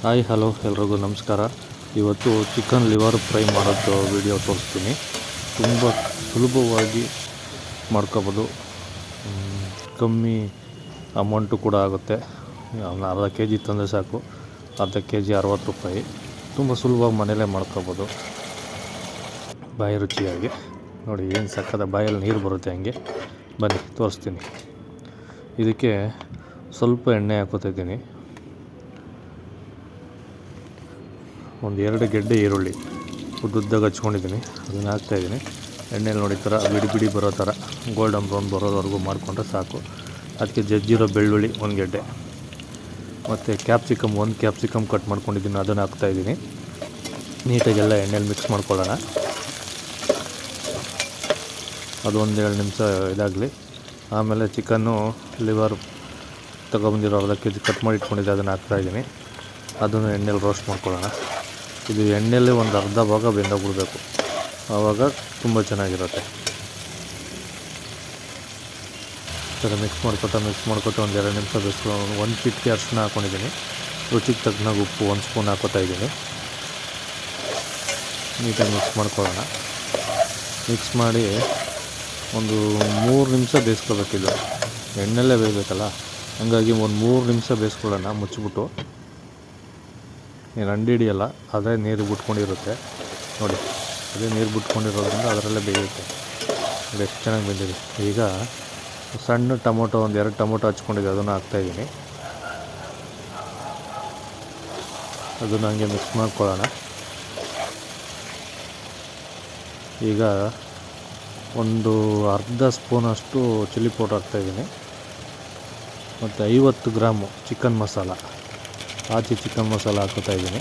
Hi hello ಎಲ್ರಿಗೂ ನಮಸ್ಕಾರ. ಇವತ್ತು ಚಿಕನ್ ಲಿವರ್ ಫ್ರೈ ಮಾಡೋದು ವಿಡಿಯೋ ತೋರಿಸ್ತೀನಿ. ತುಂಬ ಸುಲಭವಾಗಿ ಮಾಡ್ಕೋಬೋದು. ಕಮ್ಮಿ ಅಮೌಂಟು ಕೂಡ ಆಗುತ್ತೆ. ಅರ್ಧ ಕೆ ಜಿ ತಂದರೆ ಸಾಕು. ಅರ್ಧ ಕೆ ಜಿ 60 ರೂಪಾಯಿ. ತುಂಬ ಸುಲಭವಾಗಿ ಮನೆಯಲ್ಲೇ ಮಾಡ್ಕೋಬೋದು ಬಾಯಿ ರುಚಿಯಾಗಿ. ನೋಡಿ ಏನು ಸಕ್ಕದ ಬಾಯಲ್ಲಿ ನೀರು ಬರುತ್ತೆ. ಹಂಗೆ ಬನ್ನಿ ತೋರಿಸ್ತೀನಿ. ಇದಕ್ಕೆ ಸ್ವಲ್ಪ ಎಣ್ಣೆ ಹಾಕೋತಿದ್ದೀನಿ. ಒಂದು 2 ಗೆಡ್ಡೆ ಈರುಳ್ಳಿ ಉದ್ದುದ್ದಾಗ ಹಚ್ಕೊಂಡಿದ್ದೀನಿ, ಅದನ್ನು ಹಾಕ್ತಾಯಿದ್ದೀನಿ. ಎಣ್ಣೆಲಿ ನೋಡಿ ಥರ ಬಿಡಿ ಬರೋ ಥರ ಗೋಲ್ಡನ್ ಬ್ರೌನ್ ಬರೋವರೆಗೂ ಮಾಡಿಕೊಂಡ್ರೆ ಸಾಕು. ಅದಕ್ಕೆ ಜಜ್ಜಿರೋ ಬೆಳ್ಳುಳ್ಳಿ 1 ಗೆಡ್ಡೆ ಮತ್ತು ಕ್ಯಾಪ್ಸಿಕಮ್ 1 ಕ್ಯಾಪ್ಸಿಕಮ್ ಕಟ್ ಮಾಡ್ಕೊಂಡಿದ್ದೀನಿ, ಅದನ್ನು ಹಾಕ್ತಾಯಿದ್ದೀನಿ. ನೀಟಾಗೆಲ್ಲ ಎಣ್ಣೆಲಿ ಮಿಕ್ಸ್ ಮಾಡ್ಕೊಳ್ಳೋಣ. ಅದು 1-2 ನಿಮಿಷ ಇದಾಗಲಿ. ಆಮೇಲೆ ಚಿಕನ್ನು ಲಿವರ್ ತೊಗೊಬಂದಿರೋ ಅರ್ಧ ಕೆ ಜಿ ಕಟ್ ಮಾಡಿ ಇಟ್ಕೊಂಡಿದ್ದೆ, ಅದನ್ನು ಹಾಕ್ತಾಯಿದ್ದೀನಿ. ಅದನ್ನು ಎಣ್ಣೆಲಿ ರೋಸ್ಟ್ ಮಾಡ್ಕೊಳ್ಳೋಣ. ಇದು ಎಣ್ಣೆಯಲ್ಲಿ ಒಂದು ಅರ್ಧ ಭಾಗ ಬೆಂದೋಗ್ಬಿಡ್ಬೇಕು, ಆವಾಗ ತುಂಬ ಚೆನ್ನಾಗಿರುತ್ತೆ. ಥರ ಮಿಕ್ಸ್ ಮಾಡ್ಕೊತ 1-2 ನಿಮಿಷ ಬೇಯಿಸ್ಕೊಂಡು 1 ಚಿಟಿಕೆ ಅರಿಶಿನ ಹಾಕ್ಕೊಂಡಿದ್ದೀನಿ. ರುಚಿಗೆ ತಕ್ಕನಾಗ ಉಪ್ಪು 1 ಸ್ಪೂನ್ ಹಾಕೋತಾಯಿದ್ದೀನಿ. ನೀಟಾಗಿ ಮಿಕ್ಸ್ ಮಾಡ್ಕೊಳ್ಳೋಣ. ಮಿಕ್ಸ್ ಮಾಡಿ ಒಂದು 3 ನಿಮಿಷ ಬೇಯಿಸ್ಕೋಬೇಕಿದ್ದು. ಎಣ್ಣೆಲ್ಲೇ ಬೇಯಬೇಕಲ್ಲ, ಹಾಗಾಗಿ ಒಂದು 3 ನಿಮಿಷ ಬೇಯಿಸ್ಕೊಳ್ಳೋಣ ಮುಚ್ಚಿಬಿಟ್ಟು. ಅಂಡಿ ಹಿಡಿಯಲ್ಲ, ಅದೇ ನೀರು ಬಿಟ್ಕೊಂಡಿರುತ್ತೆ ನೋಡಿ. ಅದೇ ನೀರು ಬಿಟ್ಕೊಂಡಿರೋದ್ರಿಂದ ಅದರಲ್ಲೇ ಬೇಯುತ್ತೆ. ನೋಡಿ ಎಷ್ಟು ಚೆನ್ನಾಗಿ ಬೆಂದಿದೆ. ಈಗ ಸಣ್ಣ ಟೊಮೊಟೊ 1-2 ಟೊಮೊಟೊ ಹಚ್ಕೊಂಡಿದ್ದೆ, ಅದನ್ನು ಹಾಕ್ತಾಯಿದ್ದೀನಿ. ಅದನ್ನು ಹಂಗೆ ಮಿಕ್ಸ್ ಮಾಡ್ಕೊಳ್ಳೋಣ. ಈಗ ಒಂದು ಅರ್ಧ ಸ್ಪೂನಷ್ಟು ಚಿಲ್ಲಿ ಪೌಡರ್ ಹಾಕ್ತಾಯಿದ್ದೀನಿ ಮತ್ತು 50 ಗ್ರಾಮು ಚಿಕನ್ ಮಸಾಲ, ಆಚೆ ಚಿಕನ್ ಮಸಾಲ ಹಾಕೋತಾಯಿದ್ದೀನಿ.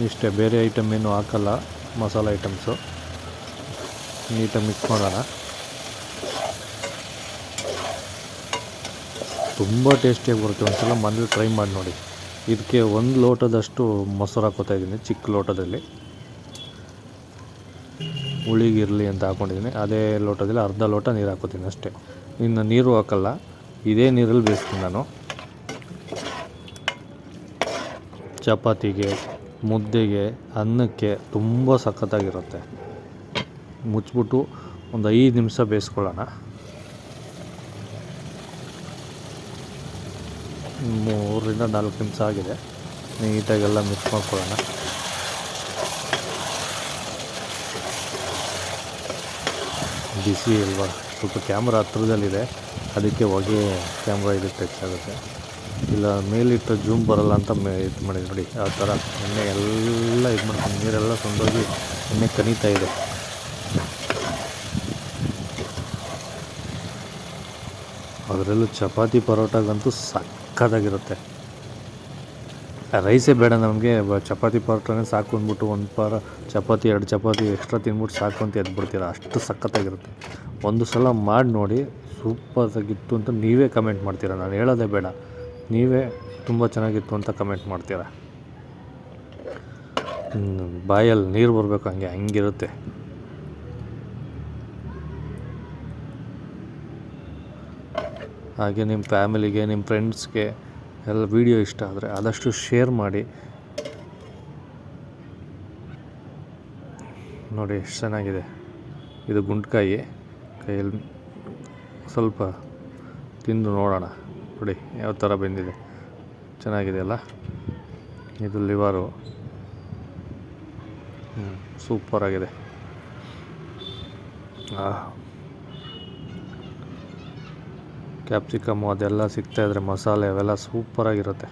ಇಷ್ಟೇ, ಬೇರೆ ಐಟಮ್ ಏನೂ ಹಾಕಲ್ಲ, ಮಸಾಲ ಐಟಮ್ಸು. ನೀಟಾಗಿ ಮಿಕ್ಸ್ ಮಾಡೋಣ. ತುಂಬ ಟೇಸ್ಟಿಯಾಗಿ ಬರುತ್ತೆ. ಒಂದು ಸಲ ಮನೇಲಿ ಟ್ರೈ ಮಾಡಿ ನೋಡಿ. ಇದಕ್ಕೆ 1 ಲೋಟದಷ್ಟು ಮೊಸರು ಹಾಕೋತಾಯಿದ್ದೀನಿ, ಚಿಕ್ಕ ಲೋಟದಲ್ಲಿ. ಹುಳಿಗಿರಲಿ ಅಂತ ಹಾಕ್ಕೊಂಡಿದ್ದೀನಿ. ಅದೇ ಲೋಟದಲ್ಲಿ ಅರ್ಧ ಲೋಟ ನೀರು ಹಾಕೋತೀನಿ ಅಷ್ಟೇ. ಇನ್ನು ನೀರು ಹಾಕಲ್ಲ, ಇದೇ ನೀರಲ್ಲಿ ಬೇಯಿಸ್ತೀನಿ ನಾನು. ಚಪಾತಿಗೆ, ಮುದ್ದೆಗೆ, ಅನ್ನಕ್ಕೆ ತುಂಬ ಸಖತ್ತಾಗಿರುತ್ತೆ. ಮುಚ್ಚಿಬಿಟ್ಟು ಒಂದು 5 ನಿಮಿಷ ಬೇಯಿಸ್ಕೊಳ್ಳೋಣ. 3-4 ನಿಮಿಷ ಆಗಿದೆ. ನೀಟಾಗೆಲ್ಲ ಮಿಕ್ಸ್ ಮಾಡ್ಕೊಳ್ಳೋಣ. ಬಿಸಿ ಅಲ್ವಾ, ಸ್ವಲ್ಪ ಕ್ಯಾಮ್ರಾ ಹತ್ರದಲ್ಲಿದೆ, ಅದಕ್ಕೆ ಹೊಗೆ ಕ್ಯಾಮ್ರಾ ಇದಕ್ಕೆ ಟಚ್ ಆಗುತ್ತೆ. ಇಲ್ಲ ಮೇಲಿಟ್ಟು ಜೂಮ್ ಬರೋಲ್ಲ ಅಂತ ಇದು ಮಾಡಿ ನೋಡಿ. ಆ ಥರ ಎಣ್ಣೆ ಎಲ್ಲ ಇದು ಮಾಡ್ಕೊಂಡು ನೀರೆಲ್ಲ ಸಂದೋಗಿ ಎಣ್ಣೆ ಕನೀತಾ ಇದೆ. ಅದರಲ್ಲೂ ಚಪಾತಿ ಪರೋಟಾಗಂತೂ ಸಕ್ಕತ್ತಾಗಿರುತ್ತೆ. ರೈಸೇ ಬೇಡ ನಮಗೆ, ಚಪಾತಿ ಪರೋಟನೇ ಸಾಕು ಅಂದ್ಬಿಟ್ಟು 1 ಚಪಾತಿ 2 ಚಪಾತಿ ಎಕ್ಸ್ಟ್ರಾ ತಿಂದ್ಬಿಟ್ಟು ಸಾಕು ಅಂತ ಎದ್ಬಿಡ್ತೀರ. ಅಷ್ಟು ಸಖತ್ತಾಗಿರುತ್ತೆ. ಒಂದು ಸಲ ಮಾಡಿ ನೋಡಿ, ಸೂಪರಾಗಿತ್ತು ಅಂತ ನೀವೇ ಕಮೆಂಟ್ ಮಾಡ್ತೀರ. ನಾನು ಹೇಳೋದೇ ಬೇಡ, ನೀವೇ ತುಂಬ ಚೆನ್ನಾಗಿತ್ತು ಅಂತ ಕಮೆಂಟ್ ಮಾಡ್ತೀರ. ಬಾಯಲ್ಲಿ ನೀರು ಬರಬೇಕು, ಹಂಗಿರುತ್ತೆ. ಹಾಗೆ ನಿಮ್ಮ ಫ್ಯಾಮಿಲಿಗೆ, ನಿಮ್ಮ ಫ್ರೆಂಡ್ಸ್ಗೆ ಎಲ್ಲ ವೀಡಿಯೋ ಇಷ್ಟ ಆದರೆ ಆದಷ್ಟು ಶೇರ್ ಮಾಡಿ. ನೋಡಿ ಎಷ್ಟು ಚೆನ್ನಾಗಿದೆ. ಇದು ಗುಂಡ್ಕಾಯಿ, ಕೈಯಲ್ಲಿ ಸ್ವಲ್ಪ ತಿಂದು ನೋಡೋಣ. ನೋಡಿ ಯಾವ ಥರ ಬೆಂದಿದೆ, ಚೆನ್ನಾಗಿದೆ ಅಲ್ಲ. ಇದು ಲಿವರು ಸೂಪರಾಗಿದೆ. ಕ್ಯಾಪ್ಸಿಕಮ್ಮು ಅದೆಲ್ಲ ಸಿಗ್ತಾಯಿದ್ರೆ, ಮಸಾಲೆ ಅವೆಲ್ಲ ಸೂಪರಾಗಿರುತ್ತೆ.